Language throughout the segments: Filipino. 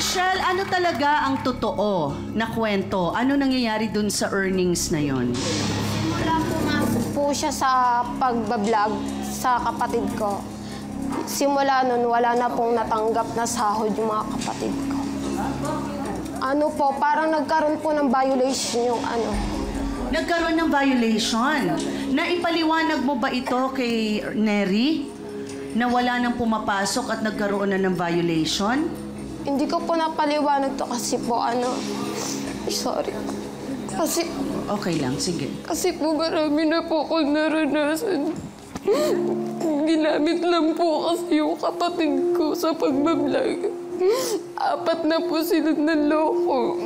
Rochelle, ano talaga ang totoo na kwento? Ano nangyayari dun sa earnings na yon? Wala po siya sa pagbablog sa kapatid ko. Simula nun, wala na pong natanggap na sahod yung mga kapatid ko. Ano po, parang nagkaroon po ng violation yung ano. Nagkaroon ng violation. Naipaliwanag mo ba ito kay Neri? Na wala nang pumapasok at nagkaroon na ng violation? Hindi ko po napaliwanag to kasi po ano. Sorry. Kasi... Okay lang, sige. Kasi po marami na po akong naranasan. Ginamit lang po kasi yung kapatid ko sa pagbablog. 4 na po sila nanloko.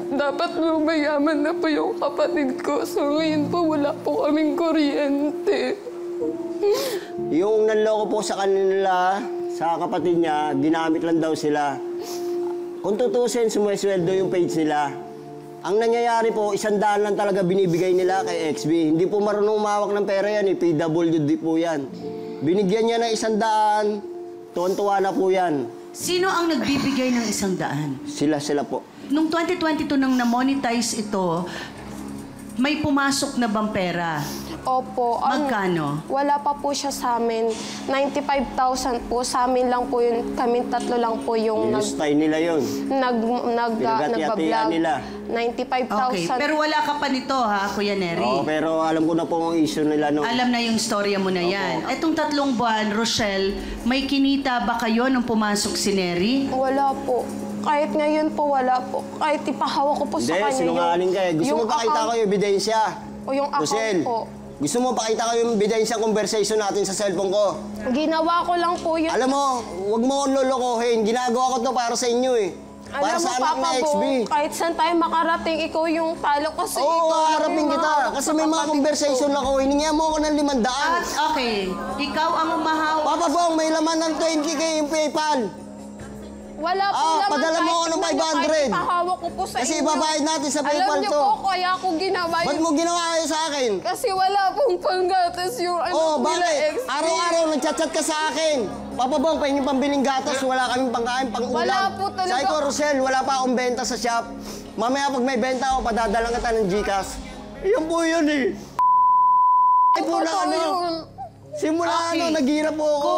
Dapat mayaman na po yung kapatid ko. So ngayon po wala po kaming kuryente. Yung nanloko po sa kanila, sa kapatid niya, ginamit lang daw sila. Kung tutusin, sumwesweldo yung page nila. Ang nangyayari po, 100 lang talaga binibigay nila kay XB. Hindi po marunong umawak ng pera yan, PWD po yan. Binigyan niya ng 100, tuwan-tuwa na po yan. Sino ang nagbibigay ng 100? Sila po. Nung 2022 nang na-monetize ito, may pumasok na bang pera? Opo. Magkano? Wala pa po siya sa amin. 95,000 po. Sa amin lang po yun. Kaming 3 lang po yung Style nila yun. nagbablog. Nila. 95,000. Okay, pero wala ka pa nito ha, Kuya Neri? Oo, pero alam ko na po ang issue nila. No? Alam na yung storya mo na yan. Etong 3 buwan, Rochelle, may kinita ba kayo nung pumasok si Neri? Wala po. Kahit ngayon po, wala po. Kahit ipahawak ko po sa kanya Hindi, sinungaling kayo. Gusto mo pakita ko yung ebidensya? O yung account Rochelle, po. gusto mo pakita ko yung ebidensya conversation natin sa cellphone ko? Ginawa ko lang po yun. Alam mo, huwag mo akong lolokohin. Ginagawa ko to para sa inyo eh. Para Alam mo, sa anak Papa na XB. Bo, kahit saan tayo makarating, ikaw yung talo kasi Oo, ikaw haharapin kita. Kasi may mga conversation ako. Hiningihan mo ako ng 500. At okay, ikaw ang umahawak. Papa Bong, may laman ng 20K yung PayPal. Wala po naman. Padala mo ako ng 500. Kahit ko po sa Kasi inyo. ibabayad natin sa PayPal Alam niyo to. po, kaya ako ginawa yun. Ba't mo ginawa kayo sa akin? Kasi wala pong panggatas yung ano Oh, nila bakit? XP. Araw-araw nagchat-chat ka sa akin. Papa Bong, pahingin pambiling gatas, wala kaming pangkain, pang-ulam. Wala po talaga. Sabi ko, Rochelle, wala pa akong benta sa shop. Mamaya pag may benta ako, padadalang kita ng Gcash. Iyon po yun eh. Ay po na Totoo ano. yun. Simula Okay. naghirap po ako.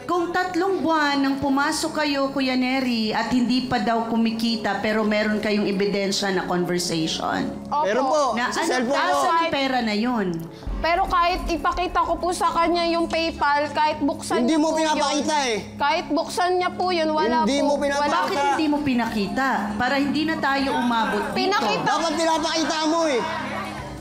Kung 3 buwan nang pumasok kayo, Kuya Neri, at hindi pa daw kumikita, pero meron kayong ebidensya na conversation. Opo. Meron po, Na sa ano, cellphone ko. asan ang pera na yun? Pero kahit ipakita ko po sa kanya yung PayPal, kahit buksan Hindi niya mo po pinapakita yun, eh. Kahit buksan niya po yun, wala Hindi po. mo pinapakita. Wala. Bakit hindi mo pinakita? Para hindi na tayo umabot dito. Pinakita. Dapat pinapakita mo eh.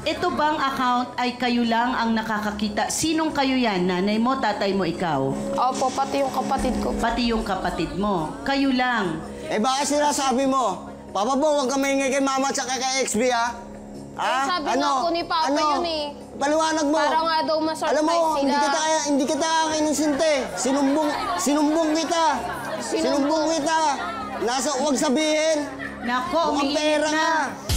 Ito bang account ay kayo lang ang nakakakita? Sinong kayo yan? Nanay mo, tatay mo, ikaw? Opo, pati yung kapatid ko. Pati yung kapatid mo. Kayo lang. Eh bakit sinasabi mo? Papa Bong, huwag ka maingay kay mama at saka kay XB ha? sabi nga po ni Papa yun eh. Paliwanag mo. Para nga daw ma-surprise Alam mo, sila. hindi kita kinonsente. Sinumbong kita. Sinumbong kita. Huwag sabihin. Nako, Mukhang umiinit pera na. nga.